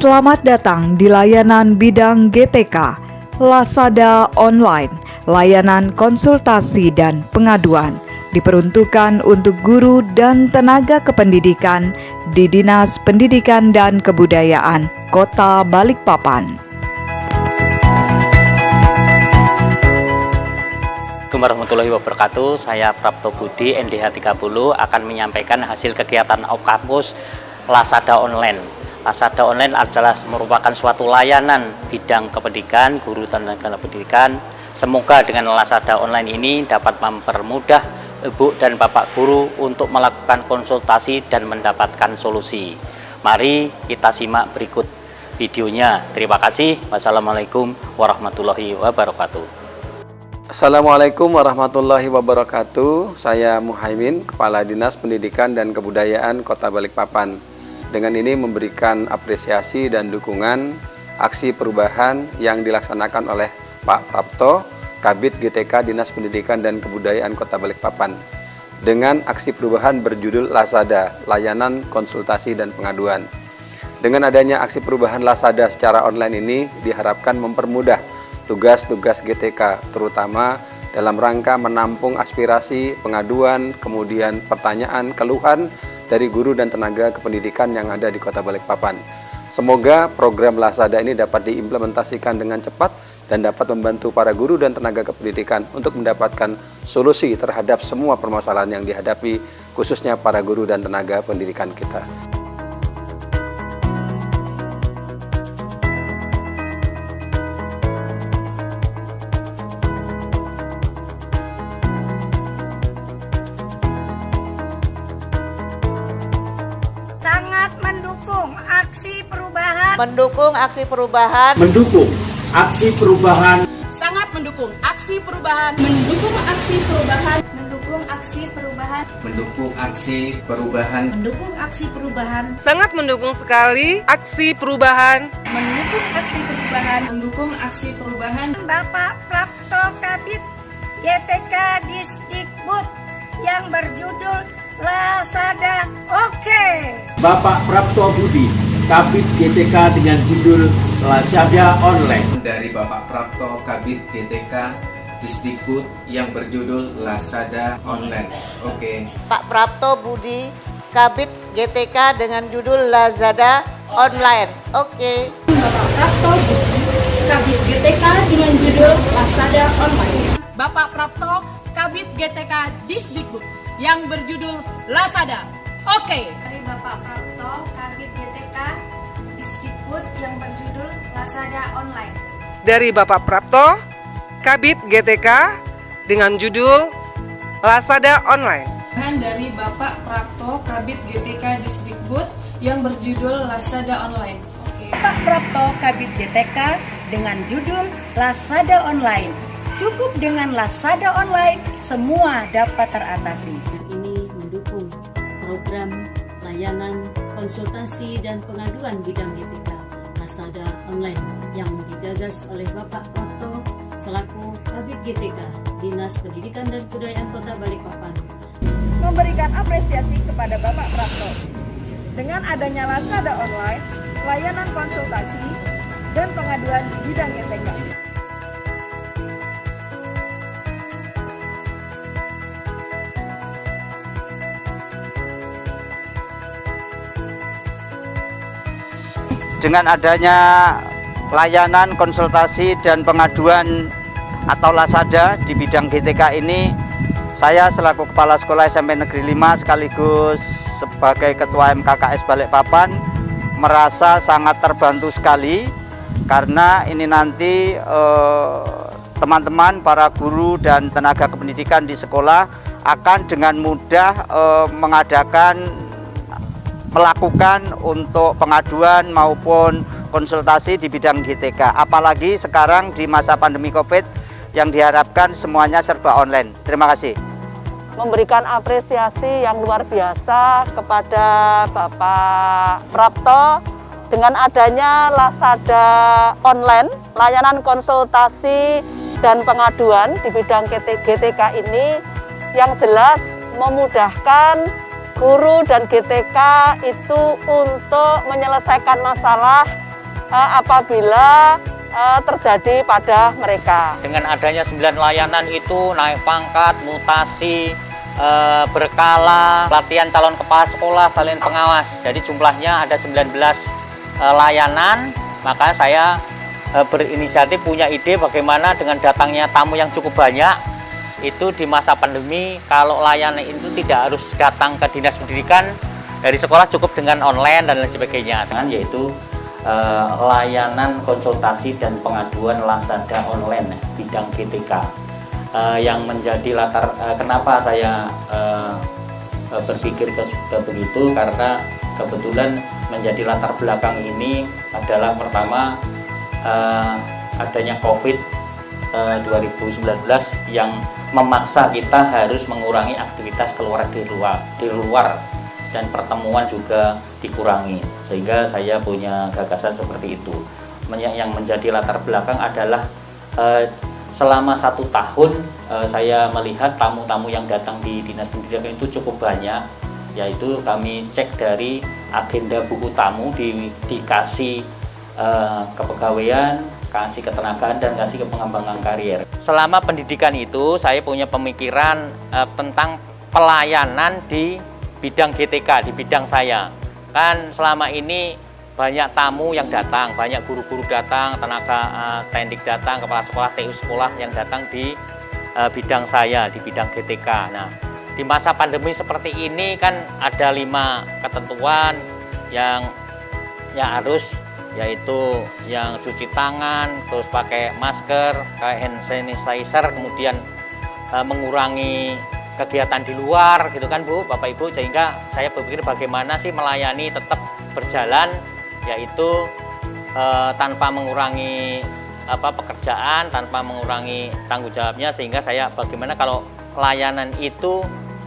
Selamat datang di layanan bidang GTK, Lasada Online, layanan konsultasi dan pengaduan, diperuntukkan untuk guru dan tenaga kependidikan di Dinas Pendidikan dan Kebudayaan Kota Balikpapan. Assalamualaikum warahmatullahi wabarakatuh. Saya Prapto Budi, NDH 30, akan menyampaikan hasil kegiatan Kampus Lasada Online. Lasada Online adalah merupakan suatu layanan bidang kependidikan, guru tenaga pendidikan. Semoga dengan Lasada Online ini dapat mempermudah ibu dan bapak guru untuk melakukan konsultasi dan mendapatkan solusi. Mari kita simak berikut videonya. Terima kasih. Wassalamualaikum warahmatullahi wabarakatuh. Assalamualaikum warahmatullahi wabarakatuh. Saya Muhaimin, Kepala Dinas Pendidikan dan Kebudayaan Kota Balikpapan. Dengan ini memberikan apresiasi dan dukungan aksi perubahan yang dilaksanakan oleh Pak Prapto, Kabid GTK Dinas Pendidikan dan Kebudayaan Kota Balikpapan. Dengan aksi perubahan berjudul Lasada, layanan konsultasi dan pengaduan. Dengan adanya aksi perubahan Lasada secara online ini diharapkan mempermudah tugas-tugas GTK, terutama dalam rangka menampung aspirasi, pengaduan, kemudian pertanyaan, keluhan dari guru dan tenaga kependidikan yang ada di Kota Balikpapan. Semoga program Lasada ini dapat diimplementasikan dengan cepat dan dapat membantu para guru dan tenaga kependidikan untuk mendapatkan solusi terhadap semua permasalahan yang dihadapi, khususnya para guru dan tenaga pendidikan kita. Sangat mendukung aksi perubahan. Mendukung aksi perubahan. Mendukung aksi perubahan. Sangat mendukung aksi perubahan. Mendukung aksi perubahan. Mendukung aksi perubahan. Mendukung aksi perubahan. Mendukung aksi perubahan. Sangat mendukung sekali aksi perubahan. Mendukung aksi perubahan. Mendukung aksi perubahan. Bapak Prapto Kabid GTK Disdikbud yang berjudul Lasada Oke. Bapak Prapto Budi, Kabid GTK dengan judul Lasada Online. Dari Bapak Prapto Kabid GTK Disdikbud yang berjudul Lasada Online. Oke. Pak Prapto Budi, Kabid GTK dengan judul Lasada Online. Oke. Bapak Prapto Budi, Kabid GTK dengan judul Lasada Online. Bapak Prapto Kabid GTK Disdikbud yang berjudul Lasada Oke. Dari Bapak Prapto Kabid GTK Disdikbud yang berjudul Lasada Online. Dari Bapak Prapto, Kabid GTK dengan judul Lasada Online. Dari Bapak Prapto Kabid GTK Disdikbud yang berjudul Lasada Online. Oke. Bapak Prapto Kabid GTK dengan judul Lasada Online. Cukup dengan Lasada Online, semua dapat teratasi. Ini mendukung program layanan konsultasi dan pengaduan bidang GTK Lasada Online yang digagas oleh Bapak Prapto selaku Kabid GTK Dinas Pendidikan dan Kebudayaan Kota Balikpapan. Memberikan apresiasi kepada Bapak Prapto. Dengan adanya Lasada Online, layanan konsultasi dan pengaduan di bidang GTK. Dengan adanya layanan konsultasi dan pengaduan atau Lasada di bidang GTK ini, saya selaku Kepala Sekolah SMP Negeri 5 sekaligus sebagai Ketua MKKS Balikpapan merasa sangat terbantu sekali karena ini nanti teman-teman para guru dan tenaga kependidikan di sekolah akan dengan mudah melakukan untuk pengaduan maupun konsultasi di bidang GTK. Apalagi sekarang di masa pandemi COVID yang diharapkan semuanya serba online. Terima kasih. Memberikan apresiasi yang luar biasa kepada Bapak Prapto dengan adanya Lasada Online, layanan konsultasi dan pengaduan di bidang GTK ini yang jelas memudahkan guru dan GTK itu untuk menyelesaikan masalah apabila terjadi pada mereka. Dengan adanya 9 layanan itu, naik pangkat, mutasi, berkala, pelatihan calon kepala sekolah, salin pengawas. Jadi jumlahnya ada 19 layanan, maka saya berinisiatif punya ide bagaimana dengan datangnya tamu yang cukup banyak, itu di masa pandemi kalau layanan itu tidak harus datang ke dinas pendidikan, dari sekolah cukup dengan online dan lain sebagainya. Yaitu layanan konsultasi dan pengaduan Lazada online bidang GTK. Yang menjadi latar kenapa saya berpikir ke begitu, karena kebetulan menjadi latar belakang ini adalah pertama adanya COVID 2019 yang memaksa kita harus mengurangi aktivitas keluar di luar dan pertemuan juga dikurangi, sehingga saya punya gagasan seperti itu. Yang menjadi latar belakang adalah selama 1 tahun saya melihat tamu-tamu yang datang di dinas pendidikan itu cukup banyak, yaitu kami cek dari agenda buku tamu dikasih kepegawaian, kasih ketenagaan, dan kasih ke pengembangan karier. Selama pendidikan itu saya punya pemikiran tentang pelayanan di bidang GTK, di bidang saya. Kan selama ini banyak tamu yang datang, banyak guru-guru datang, tenaga teknik datang, kepala sekolah, TU sekolah yang datang di bidang saya, di bidang GTK. Nah, di masa pandemi seperti ini kan ada 5 ketentuan yang harus, yaitu yang cuci tangan, terus pakai masker, pakai hand sanitizer, kemudian mengurangi kegiatan di luar, gitu kan Bu, Bapak Ibu, sehingga saya berpikir bagaimana sih melayani tetap berjalan, yaitu tanpa mengurangi pekerjaan, tanpa mengurangi tanggung jawabnya, sehingga saya bagaimana kalau layanan itu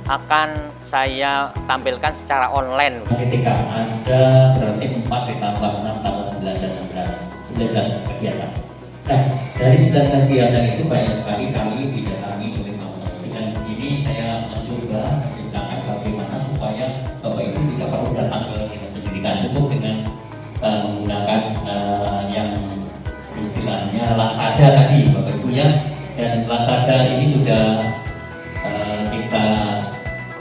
akan saya tampilkan secara online. Ketika ada berarti 4 ditambah 6 tambah 19 kegiatan. Nah, dari 19 kegiatan itu banyak sekali kami didatangi oleh tamu-tamu, dan ini saya mencoba menciptakan bagaimana supaya Bapak Ibu tidak perlu datang ke dinas pendidikan, cukup dengan menggunakan yang istilahnya Lazada tadi Bapak Ibu ya. Dan Lazada ini sudah kita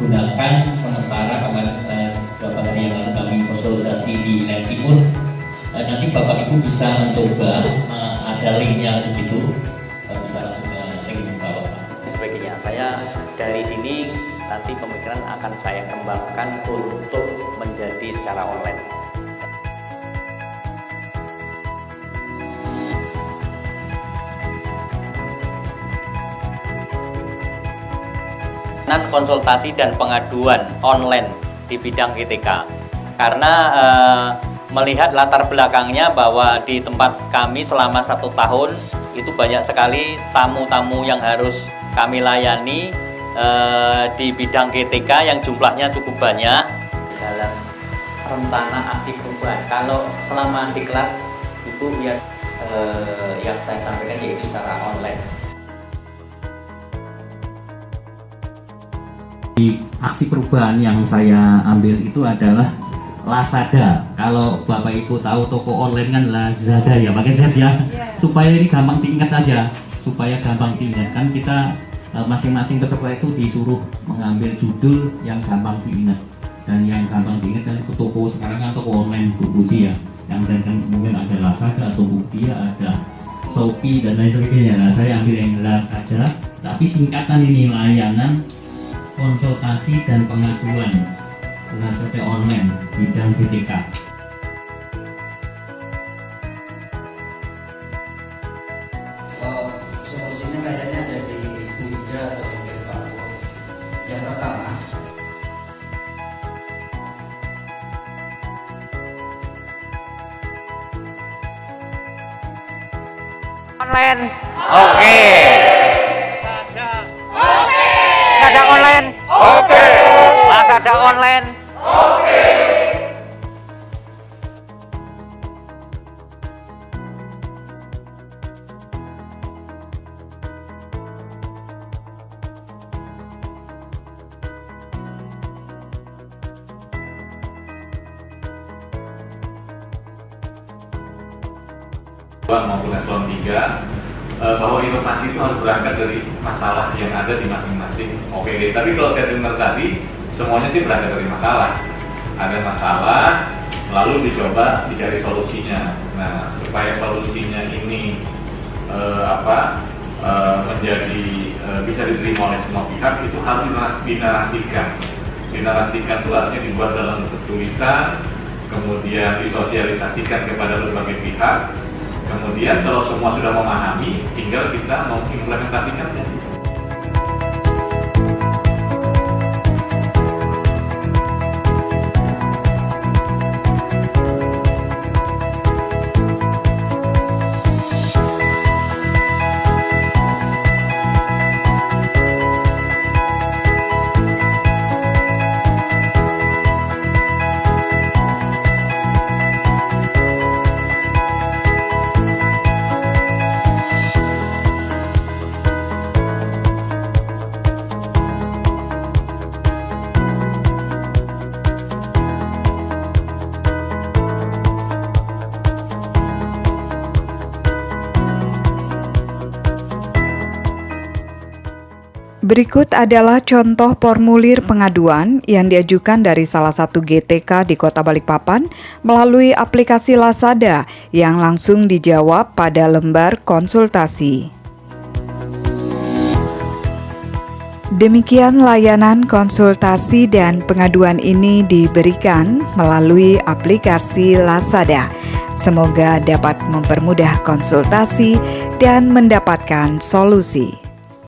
gunakan sementara beberapa hari yang lalu kami konsultasi di Land Timur. Nanti Bapak Ibu bisa mencoba, ada linknya begitu, bisa langsung link di bawah. Sebagainya, saya dari sini nanti pemikiran akan saya kembangkan untuk menjadi secara online. Konsultasi dan pengaduan online di bidang GTK, karena melihat latar belakangnya bahwa di tempat kami selama 1 tahun itu banyak sekali tamu-tamu yang harus kami layani di bidang GTK yang jumlahnya cukup banyak. Dalam rencana aksi perubahan, kalau selama diklat Ibu ya, yang saya sampaikan yaitu secara online. Aksi perubahan yang saya ambil itu adalah Lazada. Kalau Bapak Ibu tahu toko online kan Lazada ya, pakai Z ya, supaya ini gampang diingat aja, supaya gampang diingat. Kan kita masing-masing peserta itu disuruh mengambil judul yang gampang diingat, dan yang gampang diingat kan itu toko, sekarang kan toko online Bukti ya, yang dan mungkin ada Lazada atau Bukti, ada Shopee dan lain sebagainya. Nah, saya ambil yang Lazada, tapi singkatan ini layanan konsultasi dan pengaduan Lazada online bidang GTK. Solusinya kayaknya ada di Bunda atau mungkin Pak. Yang pertama, online. Oke. Lazada online. Oke. Lazada online. Oke. maupun eselon 3 bahwa inovasi itu harus berangkat dari masalah yang ada di masing-masing OPD. Tapi kalau saya dengar tadi, semuanya sih berangkat dari masalah. Ada masalah, lalu dicoba dicari solusinya. Nah, supaya solusinya ini menjadi bisa diterima oleh semua pihak, itu harus dinarasikan. Dinarasikan itu artinya dibuat dalam bentuk tulisan, kemudian disosialisasikan kepada berbagai pihak. Kemudian kalau semua sudah memahami, tinggal kita mengimplementasikannya. Berikut adalah contoh formulir pengaduan yang diajukan dari salah satu GTK di Kota Balikpapan melalui aplikasi Lazada yang langsung dijawab pada lembar konsultasi. Demikian layanan konsultasi dan pengaduan ini diberikan melalui aplikasi Lazada. Semoga dapat mempermudah konsultasi dan mendapatkan solusi.